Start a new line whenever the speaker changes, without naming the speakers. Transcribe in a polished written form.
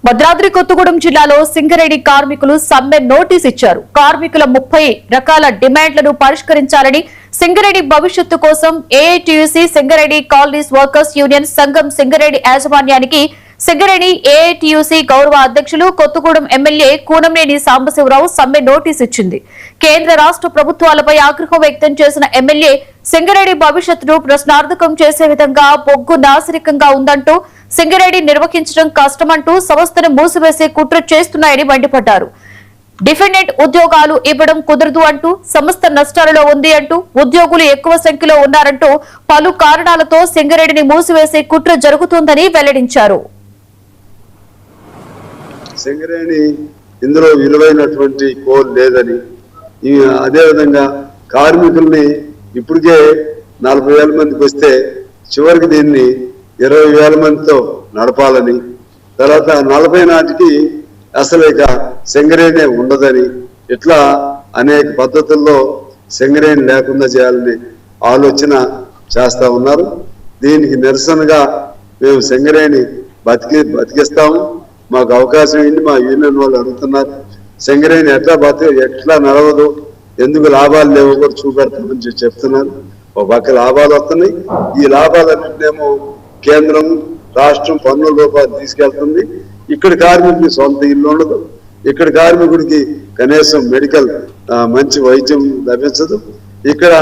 భద్రాద్రి కొత్తగూడెం జిల్లాలో సింగరేణి కార్మికులు సమ్మె నోటీస్ ఇచ్చారు. కార్మికుల 30 రకాల డిమాండ్లను పరిష్కరించాలని సింగరేణి భవిష్యత్తు కోసం AITUC Singareni colonies workers union సంఘం సింగరేణి యాజమాన్యానికి సింగరేణి ఏఐటీయూసీ గౌరవ అధ్యక్షులు కొత్తగూడెం ఎమ్మెల్యే కూనంనేని సాంబశివరావు సమ్మె నోటీస్ ఇచ్చింది. కేంద్ర రాష్ట్ర ప్రభుత్వాలపై ఆగ్రహం వ్యక్తం చేసిన ఎమ్మెల్యే సింగరేణి భవిష్యత్తును ప్రశ్నార్థకం చేసే విధంగా బొగ్గు నాసిరకంగా ఉందంటూ సింగరేణి నిర్వహించడం కష్టమంటూ సంస్థను మూసివేసే కుట్ర చేస్తున్నాయని మండిపడ్డారు. డిఫెండెంట్ ఉద్యోగాలు ఇవ్వడం కుదరదు అంటూ సంస్థ నష్టాలలో ఉంది అంటూ ఉద్యోగులు ఎక్కువ సంఖ్యలో ఉన్నారంటూ పలు కారణాలతో సింగరేణిని మూసివేసే కుట్ర జరుగుతోందని వెల్లడించారు.
సింగరేణి ఇందులో విలువైనటువంటి కోల్ లేదని, అదేవిధంగా కార్మికుల్ని ఇప్పటికే 40,000 మందికి వస్తే చివరికి దీన్ని 20,000 మందితో నడపాలని, తర్వాత 40 నాటికి అసలు ఇక సింగరేణి ఉండదని, ఇట్లా అనేక పద్ధతుల్లో సింగరేణి లేకుండా చేయాలని ఆలోచన చేస్తా ఉన్నారు. దీనికి నిరసనగా మేము సింగరేణి బతికిస్తాము, మాకు అవకాశం ఏంటి, మా యూనియన్ వాళ్ళు అడుగుతున్నారు. సింగరేణి ఎట్లా నడవదు, ఎందుకు లాభాలు లేవో కూడా చూపెడతామని చెప్తున్నారు. ఒక పక్క లాభాలు వస్తున్నాయి, ఈ లాభాలన్నింటినేమో కేంద్రం రాష్ట్రం పన్నుల రూపాయలు తీసుకెళ్తుంది. ఇక్కడ కార్మికుడికి సొంత ఇల్లు ఉండదు, ఇక్కడ కార్మికుడికి కనీసం మెడికల్ మంచి వైద్యం లభించదు. ఇక్కడ